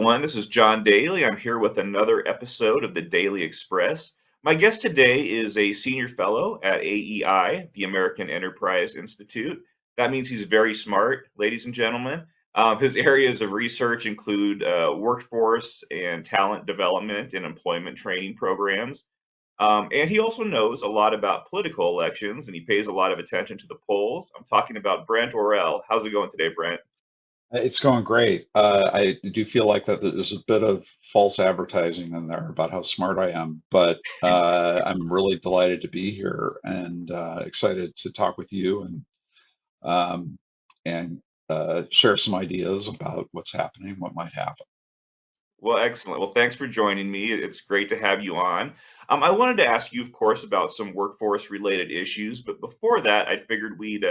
everyone. This is John Daly. I'm here with another episode of the Daily Express. My guest today is a senior fellow at AEI, the American Enterprise Institute. That means he's very smart, ladies and gentlemen. His areas of research include workforce and talent development and employment training programs. And he also knows a lot about political elections and he pays a lot of attention to the polls. I'm talking about Brent Orrell. How's it going today, Brent? It's going great. I do feel like that there's a bit of false advertising in there about how smart I am, but I'm really delighted to be here and excited to talk with you um, and share some ideas about what's happening, what might happen. Well, excellent. Well, thanks for joining me. It's great to have you on. I wanted to ask you, of course, about some workforce related issues, but before that, I figured we'd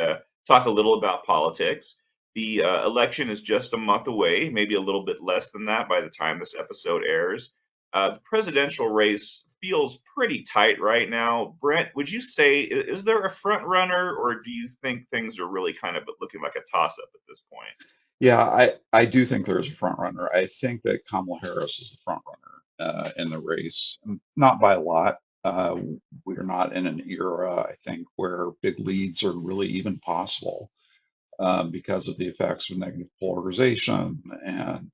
talk a little about politics. The election is just a month away, maybe a little bit less than that by the time this episode airs. The presidential race feels pretty tight right now. Brent, would you say, is there a front runner, or do you think things are really kind of looking like a toss up at this point? Yeah, I do think there's a front runner. I think that Kamala Harris is the front runner in the race, not by a lot. We're not in an era, I think, where big leads are really even possible. Because of the effects of negative polarization. And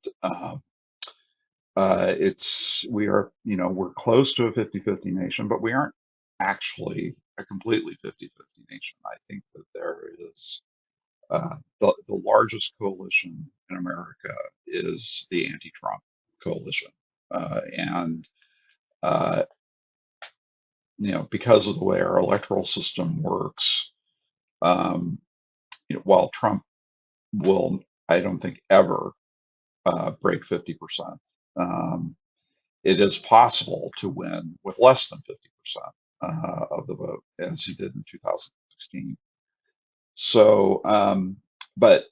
we're close to a 50-50 nation, but we aren't actually a completely 50-50 nation. I think that there is the largest coalition in America is the anti-Trump coalition. And uh, because of the way our electoral system works, um, while Trump will, I don't think, ever break 50%. Um, it is possible to win with less than 50% of the vote, as he did in 2016. So, but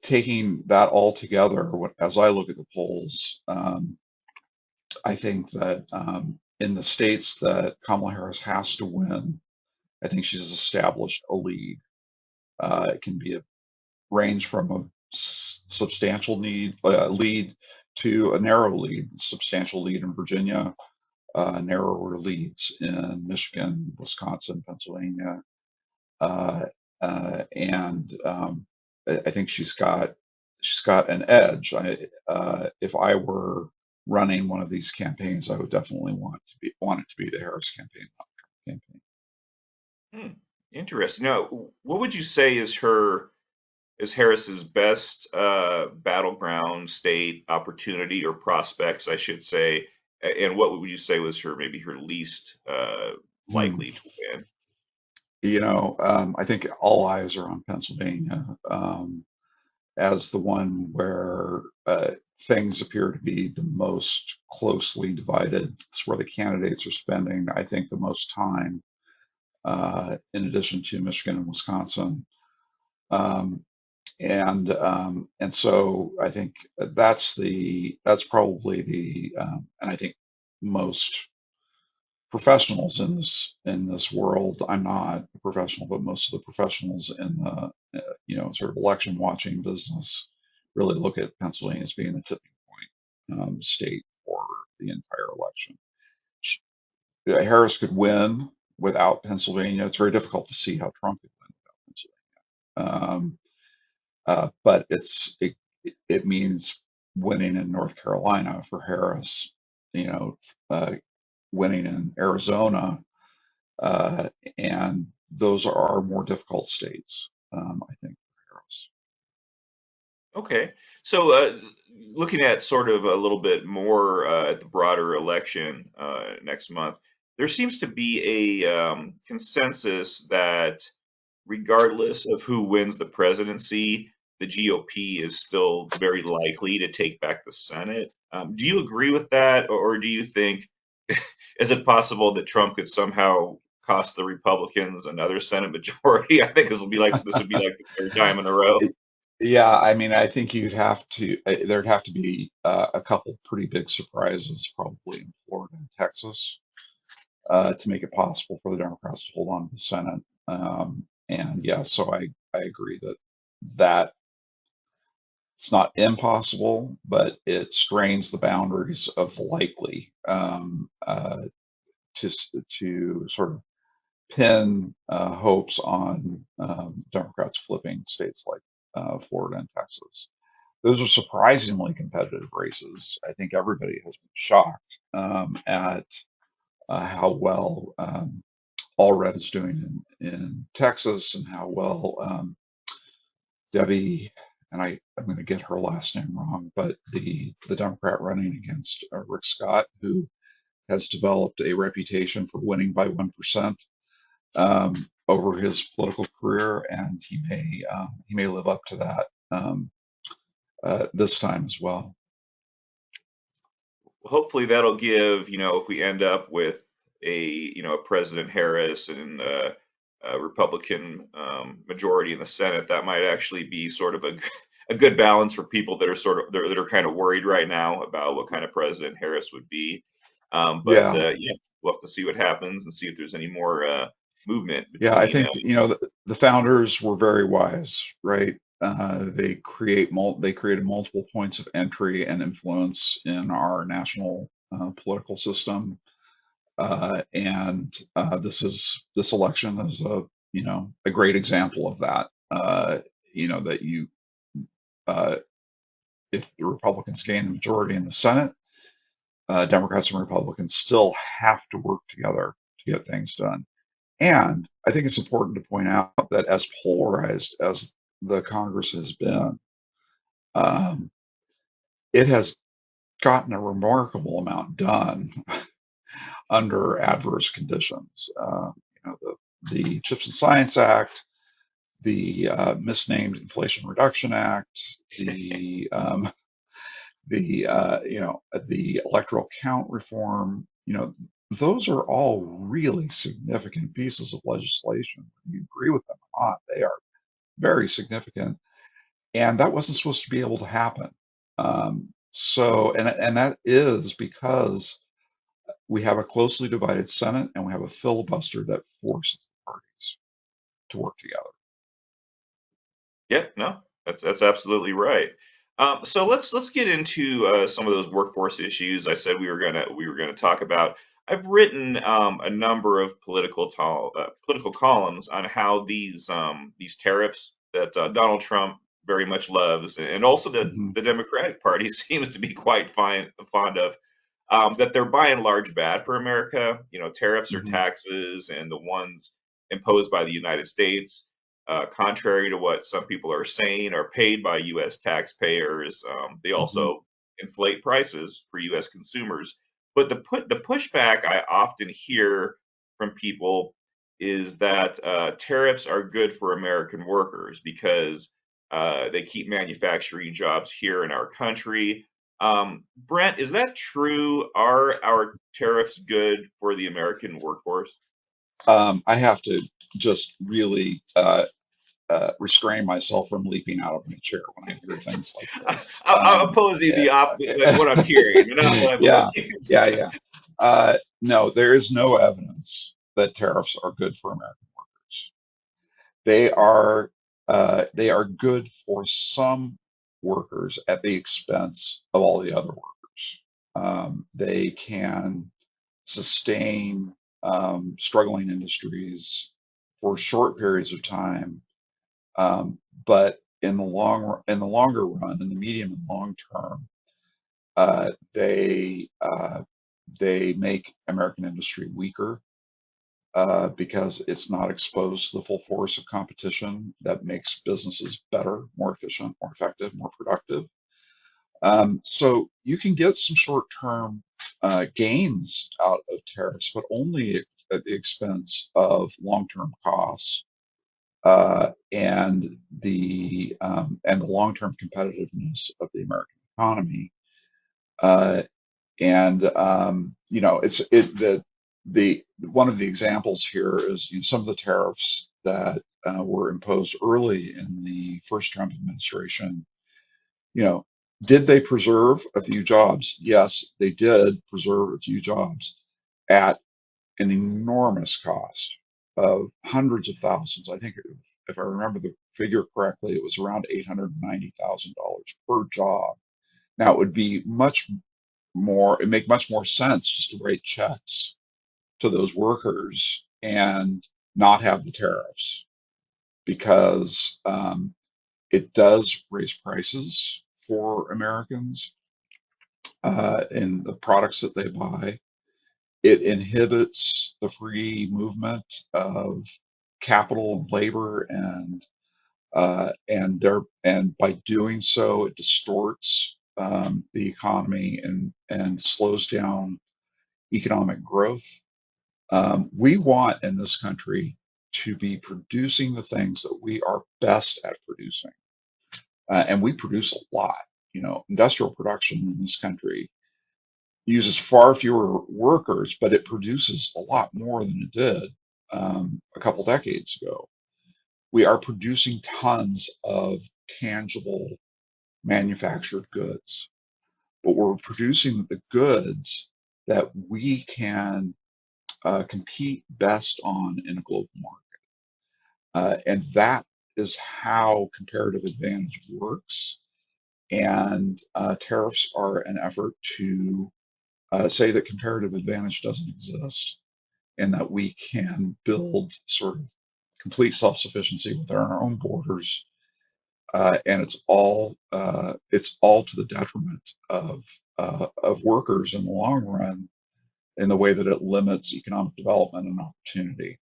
taking that all together, as I look at the polls, I think that in the states that Kamala Harris has to win, I think she's established a lead. It can be a range from a substantial lead to a narrow lead, substantial lead in Virginia, narrower leads in Michigan, Wisconsin, Pennsylvania, uh, and I think she's got an edge. If I were running one of these campaigns, I would definitely want it to be the Harris campaign, not the Trump campaign. Hmm, interesting. Now, what would you say is Harris's best battleground state opportunity or prospects, I should say, and what would you say was maybe her least Hmm. likely to win? I think all eyes are on Pennsylvania. As the one where things appear to be the most closely divided. It's where the candidates are spending, I think, the most time, in addition to Michigan and Wisconsin. Um, and so I think that's probably and I think most professionals in this world. I'm not a professional, but most of the professionals in the sort of election watching business really look at Pennsylvania as being the tipping point state for the entire election. Harris could win without Pennsylvania. It's very difficult to see how Trump could win without Pennsylvania. But it means winning in North Carolina for Harris, you know, uh, winning in Arizona, uh, and those are more difficult states, I think, for Harris. Okay, so looking at sort of a little bit more at the broader election next month, there seems to be a consensus that regardless of who wins the presidency, the GOP is still very likely to take back the Senate. Do you agree with that, or do you think is it possible that Trump could somehow cost the Republicans another Senate majority? I think this would be like the third time in a row. Yeah, I mean, I think there'd have to be a couple pretty big surprises, probably in Florida and Texas, to make it possible for the Democrats to hold on to the Senate. And yeah, so I agree that it's not impossible, but it strains the boundaries of likely to to sort of pin hopes on Democrats flipping states like Florida and Texas. Those are surprisingly competitive races. I think everybody has been shocked at how well Allred is doing in Texas and how well Debbie, and I'm going to get her last name wrong, but the Democrat running against Rick Scott, who has developed a reputation for winning by 1% over his political career, and he may live up to that this time as well. Hopefully that'll give, if we end up with a President Harris and a Republican majority in the Senate, that might actually be sort of a good balance for people that are that are kind of worried right now about what kind of president Harris would be. But Yeah, yeah, we'll have to see what happens and see if there's any more movement yeah, I between. think the founders were very wise, right? They created multiple points of entry and influence in our national political system, and this election is a great example of that. That uh, if the Republicans gain the majority in the Senate, Democrats and Republicans still have to work together to get things done. And I think it's important to point out that as polarized as the Congress has been, um, it has gotten a remarkable amount done under adverse conditions. The Chips and Science Act, the misnamed Inflation Reduction Act, the electoral count reform. Those are all really significant pieces of legislation. You agree with them or not? They are very significant, and that wasn't supposed to be able to happen. And that is because we have a closely divided Senate and we have a filibuster that forces the parties to work together. Yeah, no, that's absolutely right. So let's get into some of those workforce issues I said we were gonna talk about. I've written a number of political columns on how these tariffs that Donald Trump very much loves, and also Hmm. the Democratic Party seems to be quite fond of, that they're by and large bad for America. Tariffs are Hmm. taxes, and the ones imposed by the United States, contrary to what some people are saying, are paid by U.S. taxpayers. They Hmm. also inflate prices for U.S. consumers. But the pushback I often hear from people is that tariffs are good for American workers because they keep manufacturing jobs here in our country. Brent, is that true? Are our tariffs good for the American workforce? I have to just really restrain myself from leaping out of my chair when I hear things like this. I'm opposing like what I'm hearing, but not what I believe. Yeah, yeah, yeah. No, there is no evidence that tariffs are good for American workers. They are good for some workers at the expense of all the other workers. They can sustain struggling industries for short periods of time, but in the longer run, in the medium and long term, uh, they uh, they make American industry weaker because it's not exposed to the full force of competition that makes businesses better, more efficient, more effective, more productive. So you can get some short-term gains out of tariffs, but only at the expense of long-term costs and the long-term competitiveness of the American economy. Uh, and it's the one of the examples here is some of the tariffs that were imposed early in the first Trump administration. You know, did they preserve a few jobs? Yes, they did preserve a few jobs at an enormous cost of hundreds of thousands. I think if I remember the figure correctly, it was around $890,000 per job. Now it would be much more, it make much more sense just to write checks to those workers and not have the tariffs because it does raise prices for Americans in the products that they buy. It inhibits the free movement of capital and labor, and by doing so, it distorts the economy and slows down economic growth. We want in this country to be producing the things that we are best at producing, and we produce a lot. You know, industrial production in this country uses far fewer workers, but it produces a lot more than it did a couple decades ago. We are producing tons of tangible manufactured goods, but we're producing the goods that we can compete best on in a global market. And that is how comparative advantage works. And tariffs are an effort to say that comparative advantage doesn't exist and that we can build sort of complete self-sufficiency within our own borders. And it's all to the detriment of workers in the long run in the way that it limits economic development and opportunity.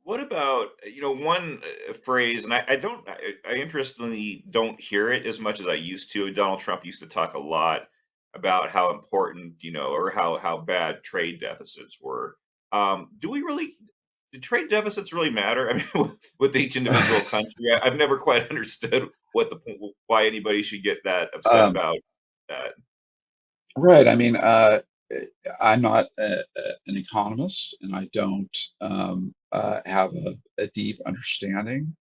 What about, one phrase, and I interestingly don't hear it as much as I used to. Donald Trump used to talk a lot about how important, or how bad trade deficits were. Do we really, do trade deficits really matter? I mean, with each individual country, I've never quite understood why anybody should get that upset Um, about that. right. I mean, I'm not an economist, and I don't have a deep understanding.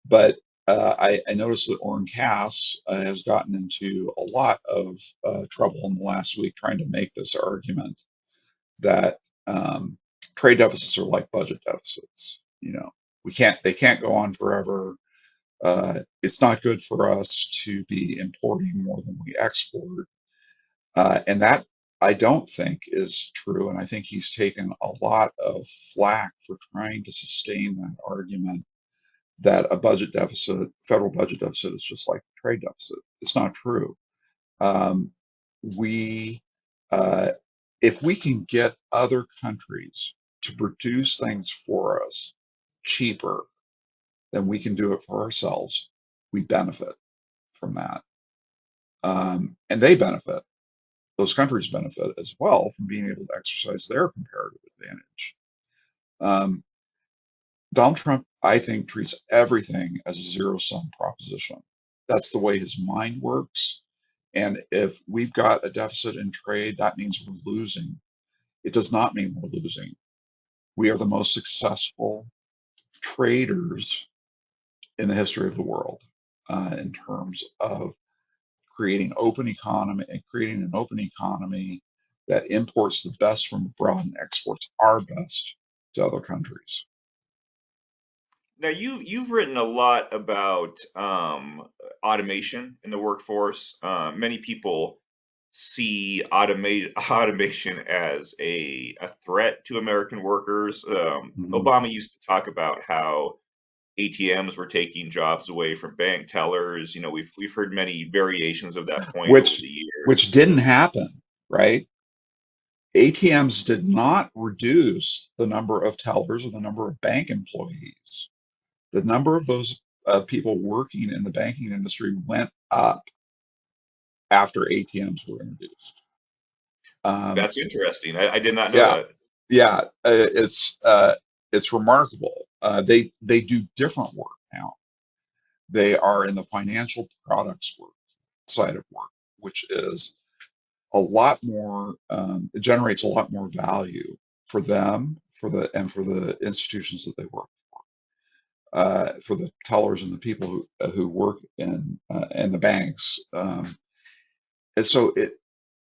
But I noticed that Orrin Cass has gotten into a lot of trouble in the last week trying to make this argument that trade deficits are like budget deficits. You know, they can't go on forever. It's not good for us to be importing more than we export. And that I don't think is true. And I think he's taken a lot of flack for trying to sustain that argument that a budget deficit, federal budget deficit, is just like a trade deficit. It's not true. Um, we, uh, if we can get other countries to produce things for us cheaper than we can do it for ourselves, we benefit from that. And they benefit, those countries benefit as well from being able to exercise their comparative advantage. Um, Donald Trump, I think, treats everything as a zero sum proposition. That's the way his mind works. And if we've got a deficit in trade, that means we're losing. It does not mean we're losing. We are the most successful traders in the history of the world in terms of creating an open economy that imports the best from abroad and exports our best to other countries. Now you've written a lot about automation in the workforce. Many people see automation as a threat to American workers. Mhm. Obama used to talk about how ATMs were taking jobs away from bank tellers. We've heard many variations of that point over which the years. which didn't happen, right? ATMs did not reduce the number of tellers or the number of bank employees. The number of those people working in the banking industry went up after ATMs were introduced. Um, That's interesting. I did not know yeah, that. yeah, it's remarkable. They do different work now. They are in the financial products work side of work, which is a lot more. It generates a lot more value for them, for the institutions that they work, for the tellers and the people who work in and the banks. And so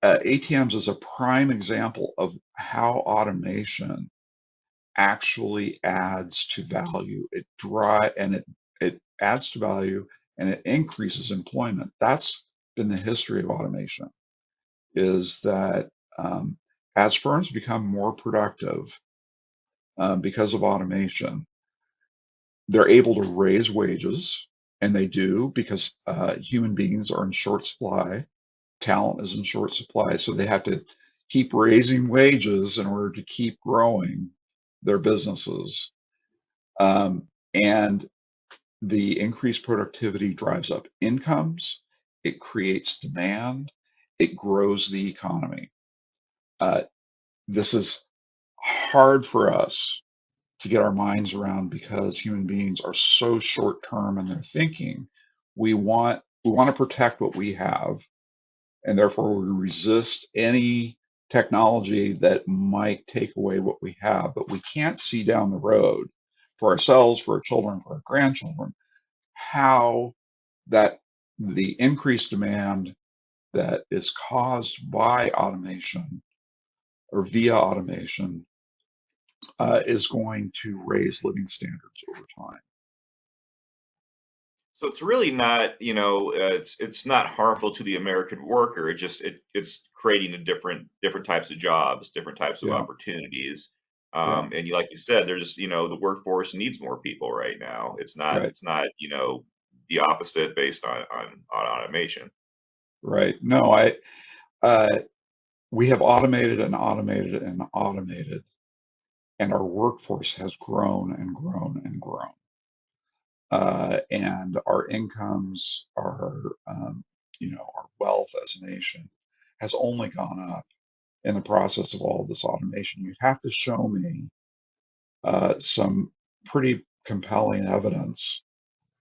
ATMs is a prime example of how automation actually adds to value. It adds to value and it increases employment. That's been the history of automation, is that um, as firms become more productive because of automation, they're able to raise wages, and they do because human beings are in short supply, talent is in short supply, so they have to keep raising wages in order to keep growing their businesses. And the increased productivity drives up incomes, it creates demand, it grows the economy. Uh, this is hard for us to get our minds around because human beings are so short term in their thinking. We want to protect what we have, and therefore we resist any technology that might take away what we have. But we can't see down the road for ourselves, for our children, for our grandchildren, how that the increased demand that is caused by automation or via automation is going to raise living standards over time. So it's really not, it's not harmful to the American worker. It's creating different types of jobs, different types of Yeah, opportunities. yeah, And like you said, there's, the workforce needs more people right now. right, It's not, the opposite based on automation. right. No, uh, we have automated and automated and automated, and our workforce has grown and grown and grown. And our incomes, our wealth as a nation has only gone up in the process of all of this automation. You have to show me some pretty compelling evidence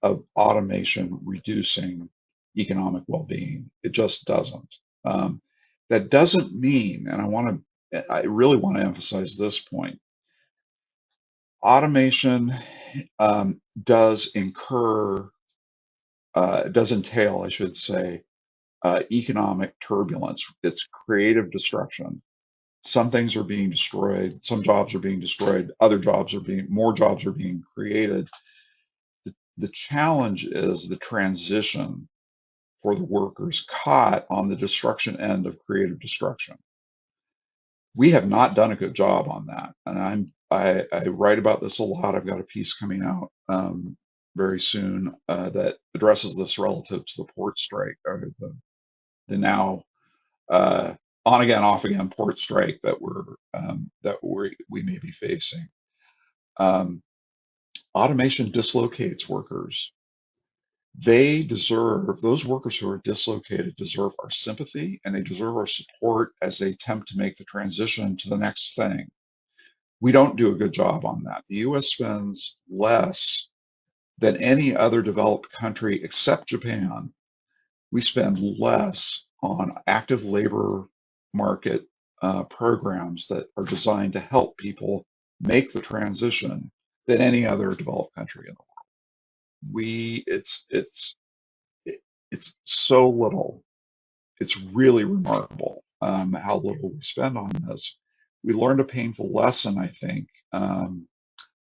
of automation reducing economic well-being. It just doesn't. That doesn't mean, and I really want to emphasize this point, automation does does entail, I should say, economic turbulence. It's creative destruction. Some things are being destroyed, some jobs are being destroyed, more jobs are being created. The challenge is the transition for the workers caught on the destruction end of creative destruction. We have not done a good job on that, and I write about this a lot. I've got a piece coming out very soon that addresses this relative to the port strike, or the now on again, off again port strike that we may be facing. Um, Automation dislocates workers. Those workers who are dislocated deserve our sympathy and they deserve our support as they attempt to make the transition to the next thing. We don't do a good job on that. The US spends less than any other developed country except Japan. We spend less on active labor market programs that are designed to help people make the transition than any other developed country in the world. It's so little. It's really remarkable how little we spend on this. We learned a painful lesson, I think,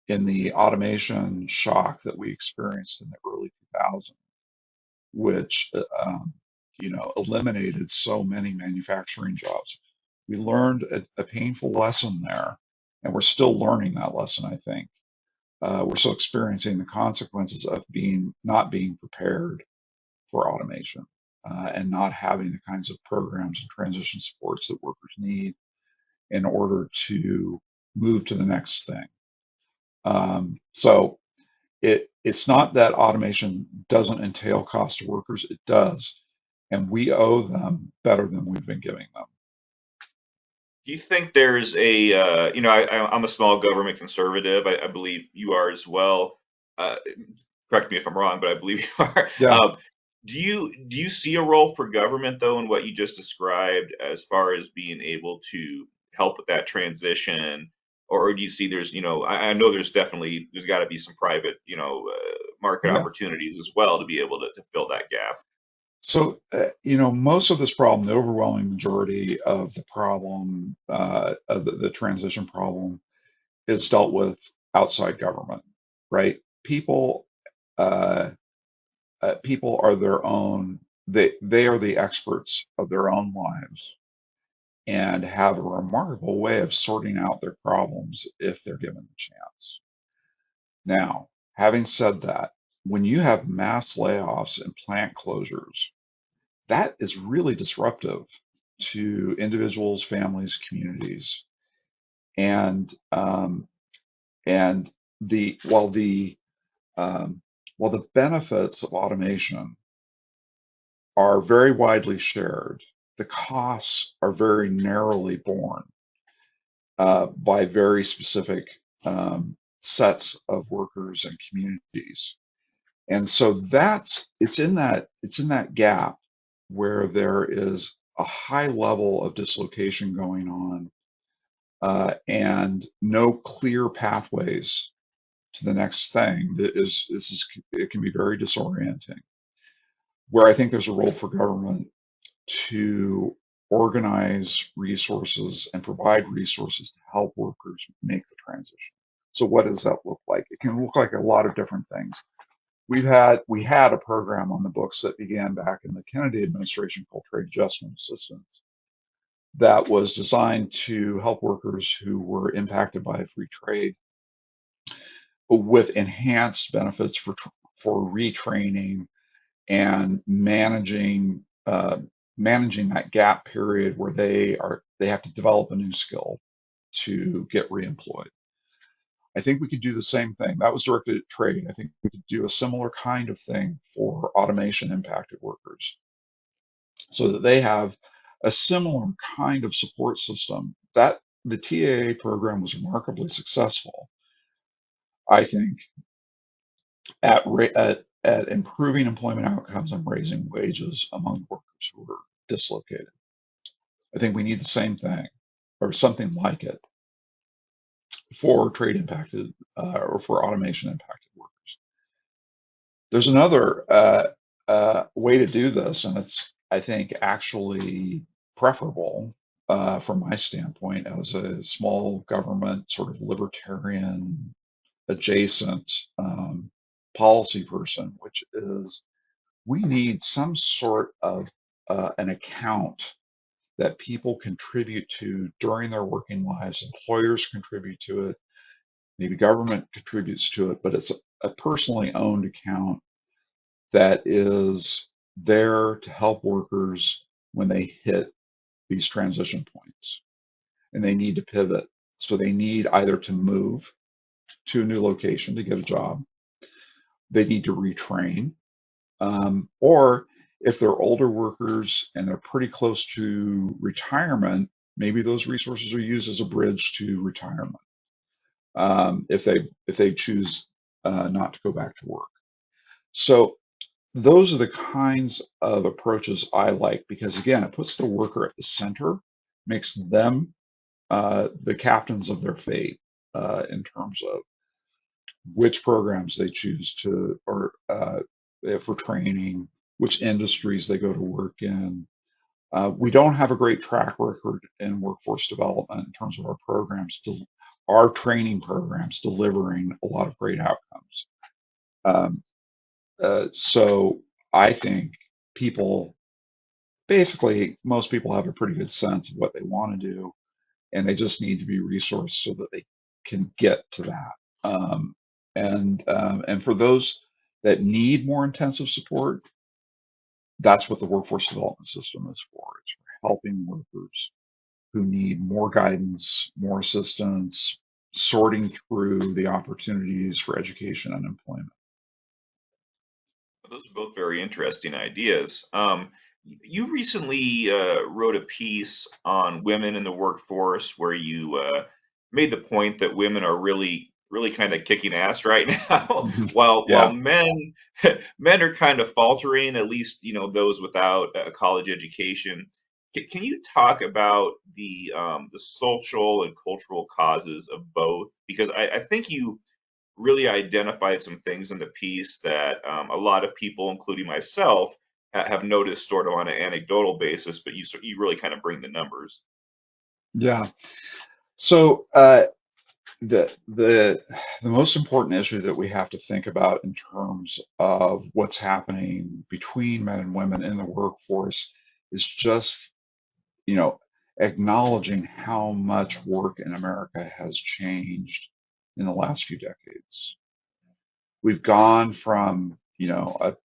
in the automation shock that we experienced in the early 2000s, which eliminated so many manufacturing jobs. We learned a painful lesson there, and we're still learning that lesson, I think. We're still experiencing the consequences of not being prepared for automation and not having the kinds of programs and transition supports that workers need in order to move to the next thing. So it's not that automation doesn't entail cost to workers, it does, and we owe them better than we've been giving them. Do you think there's I'm a small government conservative. I believe you are as well. Uh, Correct me if I'm wrong, but I believe you are. Yeah. Do you see a role for government though in what you just described as far as being able to help with that transition, or do you see I know there's got to be some private market Yeah. opportunities as well to be able to fill that gap. So, most of this problem, the overwhelming majority of the problem, of the transition problem, is dealt with outside government, right? Uh, people are their own. They are the experts of their own lives and have a remarkable way of sorting out their problems if they're given the chance. Now, having said that, when you have mass layoffs and plant closures, that is really disruptive to individuals, families, communities, and and the while the um, while the benefits of automation are very widely shared, the costs are very narrowly borne by very specific sets of workers and communities. And so it's in that gap where there is a high level of dislocation going on and no clear pathways to the next thing. That is this is it can be very disorienting. Where I think there's a role for government to organize resources and provide resources to help workers make the transition. So what does that look like? It can look like a lot of different things. We had a program on the books that began back in the Kennedy administration called Trade Adjustment Assistance that was designed to help workers who were impacted by free trade with enhanced benefits for retraining and managing that gap period where they have to develop a new skill to get reemployed. I think we could do the same thing. That was directed at trade. I think we could do a similar kind of thing for automation impacted workers so that they have a similar kind of support system. That the TAA program was remarkably successful, I think, at improving employment outcomes and raising wages among workers who are dislocated. I think we need the same thing or something like it for trade impacted or for automation impacted workers. There's another way to do this, and it's, I think, actually preferable from my standpoint as a small government, sort of libertarian, adjacent policy person, which is we need some sort of an account that people contribute to during their working lives. Employers contribute to it, maybe government contributes to it, but it's a personally owned account that is there to help workers when they hit these transition points and they need to pivot. So they need either to move to a new location to get a job, they need to retrain, or if they're older workers and they're pretty close to retirement, maybe those resources are used as a bridge to retirement if they choose not to go back to work. So those are the kinds of approaches I like because again, it puts the worker at the center, makes them the captains of their fate in terms of which programs they choose to or for training, which industries they go to work in. We don't have a great track record in workforce development in terms of our programs, our training programs delivering a lot of great outcomes. Um, so I think people, basically, most people have a pretty good sense of what they want to do, and they just need to be resourced so that they can get to that. And for those that need more intensive support, that's what the workforce development system is for. It's for helping workers who need more guidance, more assistance, sorting through the opportunities for education and employment. Those are both very interesting ideas. You recently wrote a piece on women in the workforce where you made the point that women are really kind of kicking ass right now, while Yeah. men are kind of faltering, at least those without a college education. Can you talk about the social and cultural causes of both? Because I think you really identified some things in the piece that a lot of people, including myself, have noticed sort of on an anecdotal basis, but you really kind of bring the numbers. Yeah. So The most important issue that we have to think about in terms of what's happening between men and women in the workforce is just, you know, acknowledging how much work in America has changed in the last few decades. We've gone from, a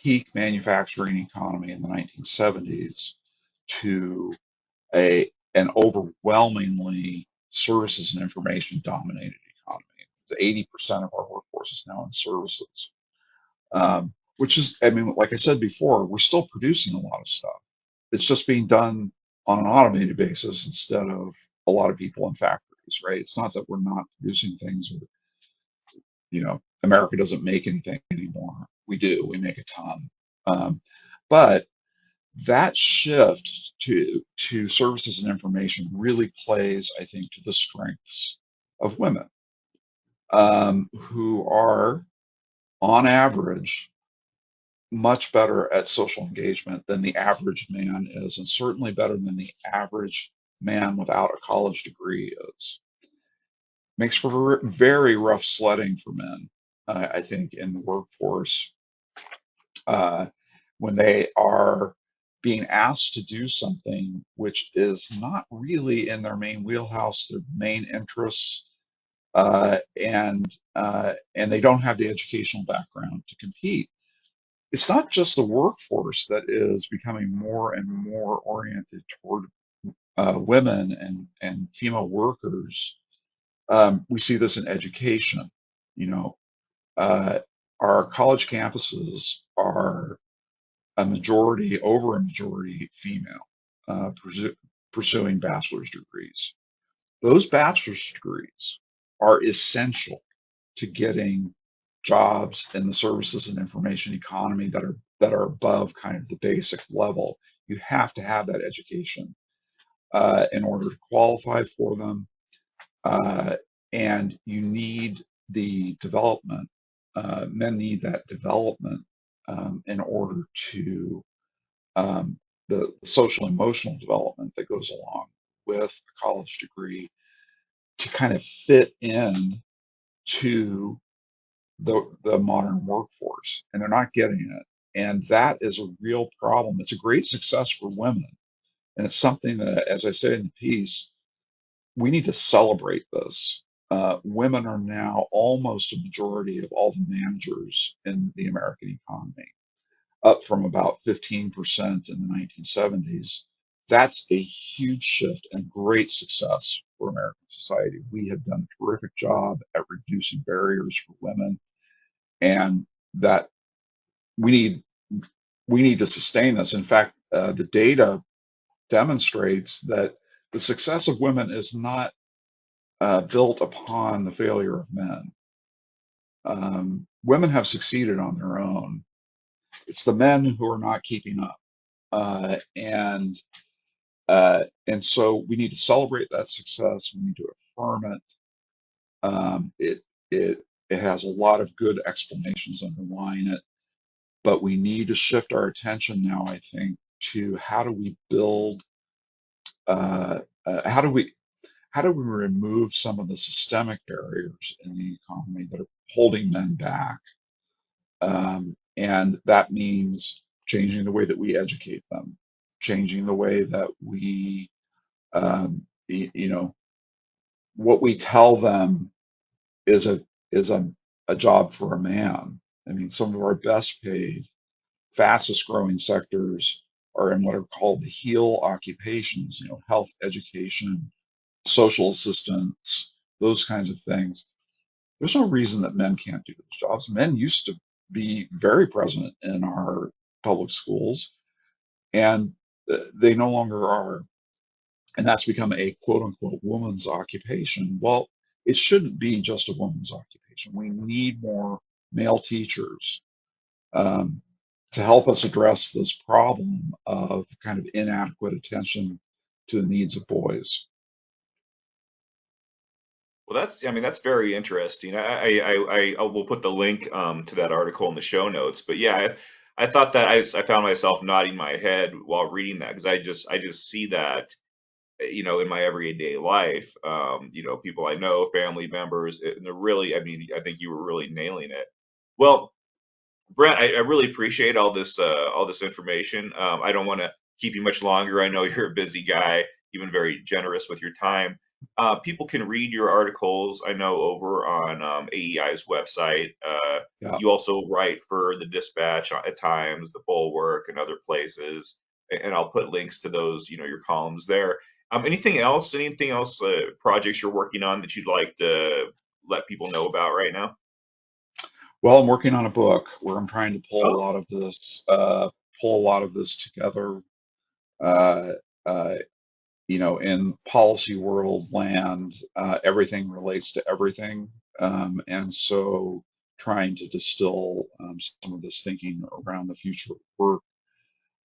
peak manufacturing economy in the 1970s to an overwhelmingly services and information dominated economy. It's 80% of our workforce is now in services, which is, I mean, like I said before, we're still producing a lot of stuff. It's just being done on an automated basis instead of a lot of people in factories, right? It's not that we're not producing things or, America doesn't make anything anymore. We do, we make a ton. But that shift to services and information really plays, I think, to the strengths of women, who are, on average, much better at social engagement than the average man is, and certainly better than the average man without a college degree is. Makes for very rough sledding for men, I think, in the workforce, uh, when they are being asked to do something which is not really in their main wheelhouse, their main interests, and they don't have the educational background to compete. It's not just the workforce that is becoming more and more oriented toward women and female workers. We see this in education. You know, uh, our college campuses are over a majority female, pursuing bachelor's degrees. Those bachelor's degrees are essential to getting jobs in the services and information economy that are above kind of the basic level. You have to have that education in order to qualify for them, uh, and you need the development. Men need that development in order to um, the social emotional development that goes along with a college degree to kind of fit in to the modern workforce, and they're not getting it. And that is a real problem. It's a great success for women, and it's something that, as I say in the piece, we need to celebrate this. Women are now almost a majority of all the managers in the American economy, up from about 15% in the 1970s. That's a huge shift and great success for American society. We have done a terrific job at reducing barriers for women, and that we need we need to sustain this. In fact, the data demonstrates that the success of women is not built upon the failure of men. Women have succeeded on their own. It's the men who are not keeping up, and so we need to celebrate that success. We need to affirm it. It it has a lot of good explanations underlying it, but we need to shift our attention now, I think, to how do we build, uh, how do we remove some of the systemic barriers in the economy that are holding men back, and that means changing the way that we educate them, changing the way that we, you know, what we tell them is a job for a man. I mean, some of our best paid, fastest growing sectors are in what are called the heel occupations, health, education, social assistance, those kinds of things. There's no reason that men can't do those jobs. Men used to be very present in our public schools, and they no longer are. And that's become a quote unquote woman's occupation. Well, it shouldn't be just a woman's occupation. We need more male teachers, um, to help us address this problem of kind of inadequate attention to the needs of boys. Well, I mean, that's very interesting. I will put the link to that article in the show notes. But yeah, I thought that I found myself nodding my head while reading that because I just see that. in my everyday life. People I know, family members, and they're really, I mean, I think you were really nailing it. Well, Brent, I really appreciate all this information. I don't want to keep you much longer. I know you're a busy guy, even very generous with your time. People can read your articles, I know, over on AEI's website. Yeah. You also write for the Dispatch at times, the Bulwark, and other places. And I'll put links to those, your columns there. Anything else? Anything else? Projects you're working on that you'd like to let people know about right now? Well, I'm working on a book where I'm trying to Oh, pull a lot of this together. Uh, uh, in policy world land, everything relates to everything. And so trying to distill some of this thinking around the future of work.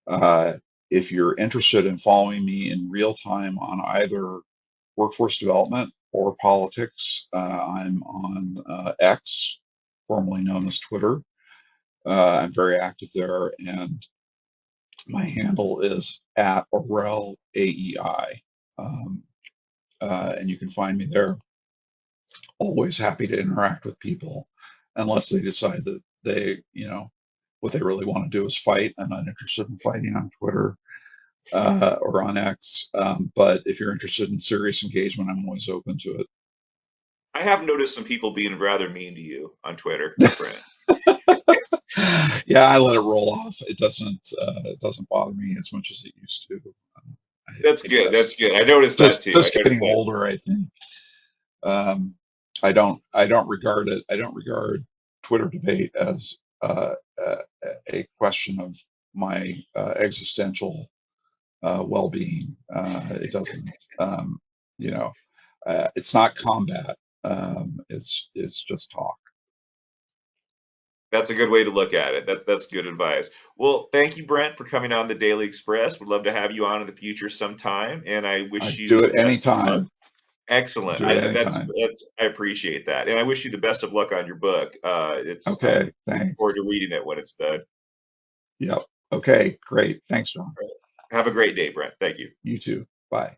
Uh, if you're interested in following me in real time on either workforce development or politics, I'm on X, formerly known as Twitter. I'm very active there, and my handle is at Orrell AEI. Um, and you can find me there. Always happy to interact with people, unless they decide that what they really want to do is fight. I'm not interested in fighting on Twitter or on X. But if you're interested in serious engagement, I'm always open to I have noticed some people being rather mean to you on Twitter, it. Brent. Yeah, I let it roll off. It doesn't bother me as much as it used to. That's I good. That's guess good. I noticed that just too. I just noticed getting that. older, I think. I don't regard it. I don't regard Twitter debate as a question of my existential well-being. It doesn't. You know, it's not combat. It's just talk. That's a good way to look at it. That's good advice. Well, thank you, Brent, for coming on the Daily Express. Would love to have you on in the future sometime, and I I wish you do the it best of luck. anytime. Excellent. Do it anytime. That's I appreciate that, and I wish you the best of luck on your book. I'm Okay. looking forward Thanks. to reading it when it's done. Yep. Okay. Great. Thanks, John. Have a great day, Brent. Thank you. You too. Bye.